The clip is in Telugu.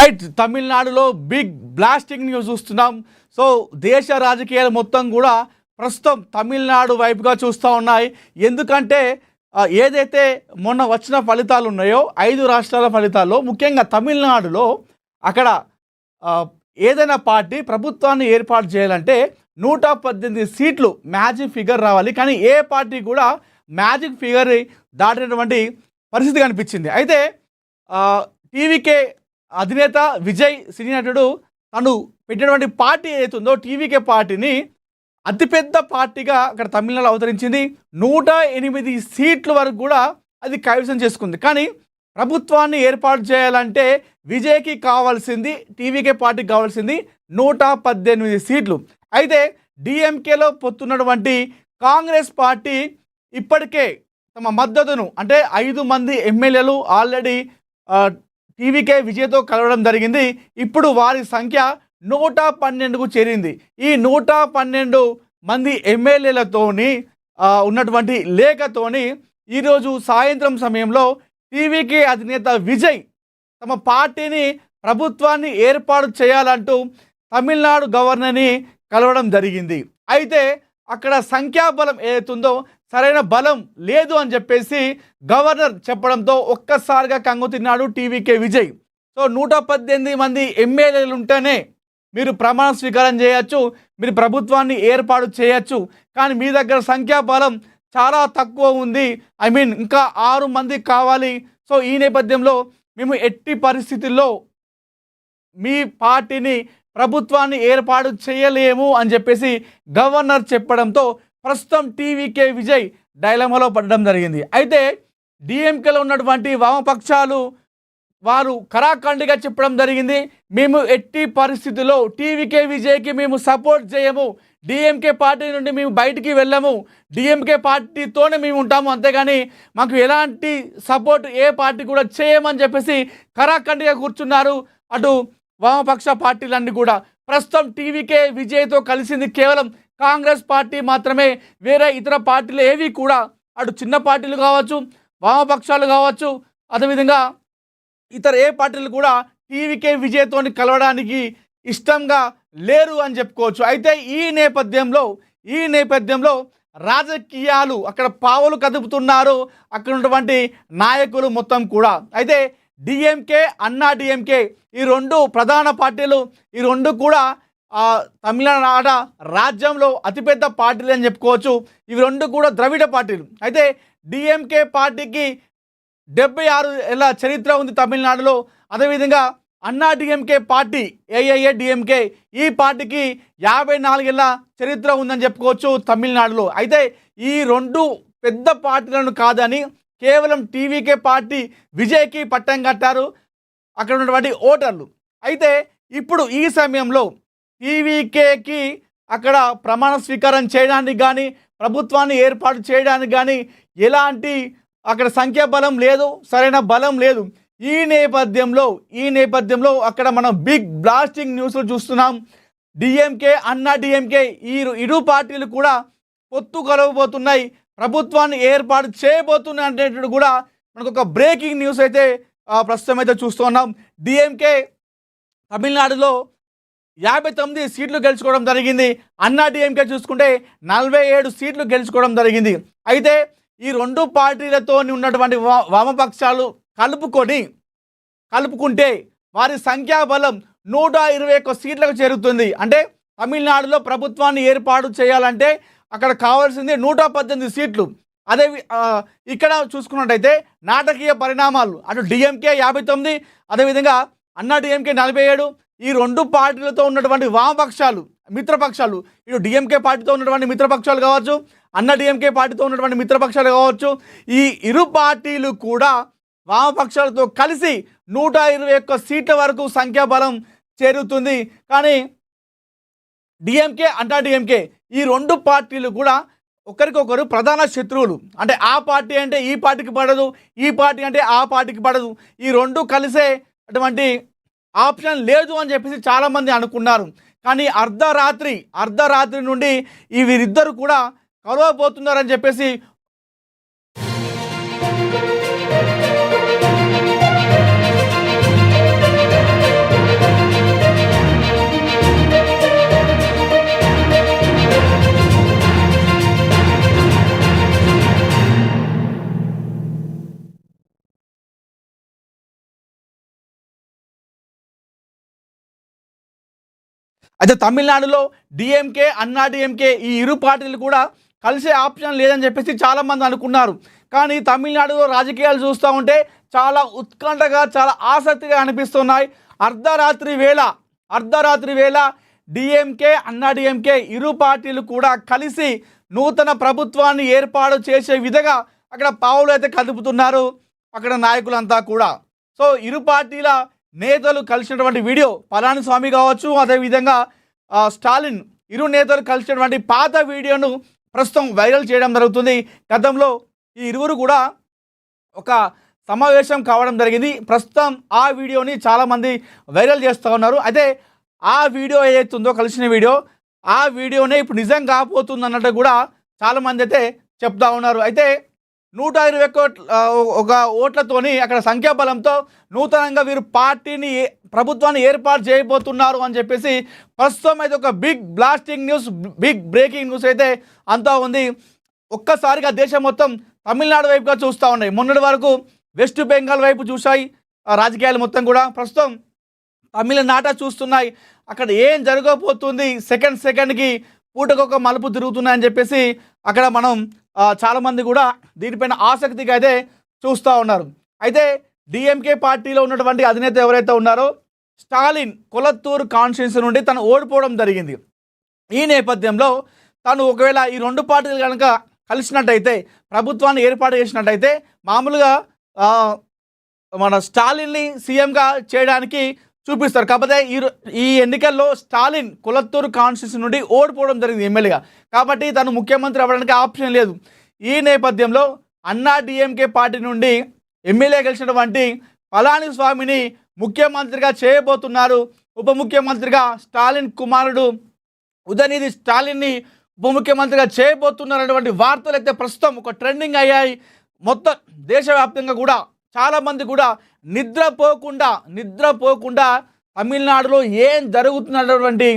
రైట్, తమిళనాడులో బిగ్ బ్లాస్టింగ్ న్యూస్ చూస్తున్నాం. సో దేశ రాజకీయాలు మొత్తం కూడా ప్రస్తుతం తమిళనాడు వైపుగా చూస్తూ ఉన్నాయి. ఎందుకంటే ఏదైతే మొన్న వచ్చిన ఫలితాలు ఉన్నాయో 5 రాష్ట్రాల ఫలితాల్లో ముఖ్యంగా తమిళనాడులో అక్కడ ఏదైనా పార్టీ ప్రభుత్వాన్ని ఏర్పాటు చేయాలంటే 118 సీట్లు మ్యాజిక్ ఫిగర్ రావాలి. కానీ ఏ పార్టీ కూడా మ్యాజిక్ ఫిగర్ దాటినటువంటి పరిస్థితి కనిపించింది. అయితే టీవీకే అధినేత విజయ్ సినీ నటుడు తను పెట్టినటువంటి పార్టీ ఏదైతుందో టీవీకే పార్టీని అతిపెద్ద పార్టీగా అక్కడ తమిళనాడు అవతరించింది. 108 సీట్ల వరకు కూడా అది కైవసం చేసుకుంది. కానీ ప్రభుత్వాన్ని ఏర్పాటు చేయాలంటే విజయ్కి కావాల్సింది, టీవీకే పార్టీకి కావాల్సింది 118 సీట్లు. అయితే డిఎంకేలో పొత్తున్నటువంటి కాంగ్రెస్ పార్టీ ఇప్పటికే తమ మద్దతును అంటే 5 మంది ఎమ్మెల్యేలు ఆల్రెడీ టీవీకే విజయ్తో కలవడం జరిగింది. ఇప్పుడు వారి సంఖ్య 112కు చేరింది. ఈ 112 మంది ఎమ్మెల్యేలతోని ఉన్నటువంటి లేఖతోని ఈరోజు సాయంత్రం సమయంలో టీవీకే అధినేత విజయ్ తమ పార్టీని ప్రభుత్వాన్ని ఏర్పాటు చేయాలంటూ తమిళనాడు గవర్నర్ని కలవడం జరిగింది. అయితే అక్కడ సంఖ్యాబలం ఏదైతుందో సరైన బలం లేదు అని చెప్పేసి గవర్నర్ చెప్పడంతో ఒక్కసారిగా కంగు తిన్నాడు టీవీకే విజయ్. సో 118 మంది ఎమ్మెల్యేలు ఉంటేనే మీరు ప్రమాణ స్వీకారం చేయొచ్చు, మీరు ప్రభుత్వాన్ని ఏర్పాటు చేయొచ్చు. కానీ మీ దగ్గర సంఖ్యాబలం చాలా తక్కువ ఉంది, ఇంకా 6 మంది కావాలి. సో ఈ నేపథ్యంలో మేము ఎట్టి పరిస్థితుల్లో మీ పార్టీని ప్రభుత్వాన్ని ఏర్పాటు చేయలేము అని చెప్పేసి గవర్నర్ చెప్పడంతో ప్రస్తుతం టీవీకే విజయ్ డైలమాలో పడడం జరిగింది. అయితే డిఎంకేలో ఉన్నటువంటి వామపక్షాలు వారు కరాఖండిగా చెప్పడం జరిగింది, మేము ఎట్టి పరిస్థితుల్లో టీవీకే విజయ్కి మేము సపోర్ట్ చేయము, డిఎంకే పార్టీ నుండి మేము బయటికి వెళ్ళము, డిఎంకే పార్టీతోనే మేము ఉంటాము, అంతేగాని మాకు ఎలాంటి సపోర్ట్ ఏ పార్టీ కూడా చేయమని చెప్పేసి కరాఖండిగా కూర్చున్నారు అటు వామపక్ష పార్టీలన్నీ కూడా. ప్రస్తుతం టీవీకే విజయ్తో కలిసింది కేవలం కాంగ్రెస్ పార్టీ మాత్రమే. వేరే ఇతర పార్టీలు ఏవి కూడా అటు చిన్న పార్టీలు కావచ్చు, వామపక్షాలు కావచ్చు, అదేవిధంగా ఇతర ఏ పార్టీలు కూడా టీవీకే విజయ్తో కలవడానికి ఇష్టంగా లేరు అని చెప్పుకోవచ్చు. అయితే ఈ నేపథ్యంలో రాజకీయాలు అక్కడ పావులు కదుపుతున్నారు అక్కడ ఉన్నటువంటి నాయకులు మొత్తం కూడా. అయితే డిఎంకే, అన్నా డిఎంకే ఈ 2 ప్రధాన పార్టీలు, ఈ 2 కూడా తమిళనాడు రాజ్యంలో అతిపెద్ద పార్టీలు అని చెప్పుకోవచ్చు. ఇవి 2 కూడా ద్రవిడ పార్టీలు. అయితే డిఎంకే పార్టీకి 76 ఏళ్ళ చరిత్ర ఉంది తమిళనాడులో. అదేవిధంగా అన్నా డిఎంకే పార్టీ ఏఐఏ డిఎంకే ఈ పార్టీకి 54 ఏళ్ళ చరిత్ర ఉందని చెప్పుకోవచ్చు తమిళనాడులో. అయితే ఈ 2 పెద్ద పార్టీలను కాదని కేవలం టీవీకే పార్టీ విజయ్కి పట్టం కట్టారు అక్కడ ఉన్నటువంటి ఓటర్లు. అయితే ఇప్పుడు ఈ సమయంలో టీవీకేకి అక్కడ ప్రమాణ స్వీకారం చేయడానికి కానీ ప్రభుత్వాన్ని ఏర్పాటు చేయడానికి కానీ ఎలాంటి అక్కడ సంఖ్యాబలం లేదు, సరైన బలం లేదు. ఈ నేపథ్యంలో అక్కడ మనం బిగ్ బ్లాస్టింగ్ న్యూస్లు చూస్తున్నాం. డిఎంకే, అన్నా డిఎంకే ఈ 2 పార్టీలు కూడా పొత్తు కలవబోతున్నాయి, ప్రభుత్వాన్ని ఏర్పాటు చేయబోతున్నాయి అనేటప్పుడు కూడా మనకు ఒక బ్రేకింగ్ న్యూస్ అయితే ప్రస్తుతం అయితే చూస్తున్నాం. డిఎంకే తమిళనాడులో 59 సీట్లు గెలుచుకోవడం జరిగింది. అన్నా డిఎంకే చూసుకుంటే 47 సీట్లు గెలుచుకోవడం జరిగింది. అయితే ఈ 2 పార్టీలతో ఉన్నటువంటి వామపక్షాలు కలుపుకుంటే వారి సంఖ్యాబలం 121 సీట్లకు చేరుతుంది. అంటే తమిళనాడులో ప్రభుత్వాన్ని ఏర్పాటు చేయాలంటే అక్కడ కావాల్సింది 118 సీట్లు. అదే ఇక్కడ చూసుకున్నట్టయితే నాటకీయ పరిణామాలు, అటు డిఎంకే 59, అదేవిధంగా అన్నా డిఎంకే 47. ఈ 2 పార్టీలతో ఉన్నటువంటి వామపక్షాలు మిత్రపక్షాలు, ఇటు డిఎంకే పార్టీతో ఉన్నటువంటి మిత్రపక్షాలు కావచ్చు, అన్నా డిఎంకే పార్టీతో ఉన్నటువంటి మిత్రపక్షాలు కావచ్చు, ఈ 2 పార్టీలు కూడా వామపక్షాలతో కలిసి 121 సీట్ల వరకు సంఖ్యాబలం చేరుతుంది. కానీ డిఎంకే, అన్నా డిఎంకే ఈ 2 పార్టీలు కూడా ఒకరికొకరు ప్రధాన శత్రువులు. అంటే ఆ పార్టీ అంటే ఈ పార్టీకి పడదు, ఈ పార్టీ అంటే ఆ పార్టీకి పడదు, ఈ 2 కలిసే అటువంటి ఆప్షన్ లేదు అని చెప్పేసి చాలామంది అనుకున్నారు. కానీ అర్ధరాత్రి నుండి ఈ వీరిద్దరు కూడా కలవబోతున్నారని చెప్పేసి అయితే తమిళనాడులో డిఎంకే అన్నా డిఎంకే ఈ ఇరు పార్టీలు కూడా కలిసే ఆప్షన్ లేదని చెప్పేసి చాలామంది అనుకున్నారు. కానీ తమిళనాడులో రాజకీయాలు చూస్తూ ఉంటే చాలా ఉత్కంఠగా చాలా ఆసక్తిగా అనిపిస్తున్నాయి. అర్ధరాత్రి వేళ డిఎంకే అన్నా డిఎంకే ఇరు పార్టీలు కూడా కలిసి నూతన ప్రభుత్వాన్ని ఏర్పాటు చేసే విధంగా అక్కడ పావులు అయితే కదుపుతున్నారు అక్కడ నాయకులంతా కూడా. సో ఇరు పార్టీల నేతలు కలిసినటువంటి వీడియో పళనిస్వామి కావచ్చు, అదేవిధంగా స్టాలిన్ ఇరు నేతలు కలిసినటువంటి పాత వీడియోను ప్రస్తుతం వైరల్ చేయడం జరుగుతుంది. గతంలో ఈ ఇరువురు కూడా ఒక సమావేశం కావడం జరిగింది. ప్రస్తుతం ఆ వీడియోని చాలామంది వైరల్ చేస్తూ ఉన్నారు. అయితే ఆ వీడియో ఏదైతుందో కలిసిన వీడియో, ఆ వీడియోనే ఇప్పుడు నిజం కాకపోతుంది అన్నట్టు కూడా చాలామంది అయితే చెప్తా ఉన్నారు. అయితే 121 ఓట్లతోని అక్కడ సంఖ్యాబలంతో నూతనంగా వీరు పార్టీని ప్రభుత్వాన్ని ఏర్పాటు చేయబోతున్నారు అని చెప్పేసి ప్రస్తుతం అయితే ఒక big blasting news, big breaking news అయితే అంతా ఉంది. ఒక్కసారిగా దేశం మొత్తం తమిళనాడు వైపుగా చూస్తూ ఉన్నాయి. మొన్నటి వరకు వెస్ట్ బెంగాల్ వైపు చూశాయి రాజకీయాలు మొత్తం కూడా. ప్రస్తుతం తమిళనాట చూస్తున్నాయి. అక్కడ ఏం జరగబోతుంది, సెకండ్కి పూటకొక మలుపు తిరుగుతున్నాయని చెప్పేసి అక్కడ మనం చాలామంది కూడా దీనిపైన ఆసక్తిగా అయితే చూస్తూ ఉన్నారు. అయితే డిఎంకే పార్టీలో ఉన్నటువంటి అధినేత ఎవరైతే ఉన్నారో స్టాలిన్ కొలత్తూరు కాన్స్టిట్యున్సీ నుండి తను ఓడిపోవడం జరిగింది. ఈ నేపథ్యంలో తను ఒకవేళ ఈ రెండు పార్టీలు కనుక కలిసినట్టయితే, ప్రభుత్వాన్ని ఏర్పాటు చేసినట్టయితే మామూలుగా మన స్టాలిన్ని సీఎంగా చేయడానికి చూపిస్తారు. కాకపోతే ఈ ఎన్నికల్లో స్టాలిన్ కొలత్తూరు కాన్స్టిట్యున్సీ నుండి ఓడిపోవడం జరిగింది ఎమ్మెల్యేగా. కాబట్టి తను ముఖ్యమంత్రి అవ్వడానికి ఆప్షన్ లేదు. ఈ నేపథ్యంలో అన్నా డిఎంకే పార్టీ నుండి ఎమ్మెల్యే గెలిచినటువంటి పళనిస్వామిని ముఖ్యమంత్రిగా చేయబోతున్నారు. ఉప ముఖ్యమంత్రిగా స్టాలిన్ కుమారుడు ఉదయనిధి స్టాలిన్ని ఉప ముఖ్యమంత్రిగా చేయబోతున్నటువంటి వార్తలు అయితే ప్రస్తుతం ఒక ట్రెండింగ్ అయ్యాయి. మొత్తం దేశవ్యాప్తంగా కూడా చాలామంది కూడా నిద్రపోకుండా తమిళనాడులో ఏం జరుగుతున్నటువంటి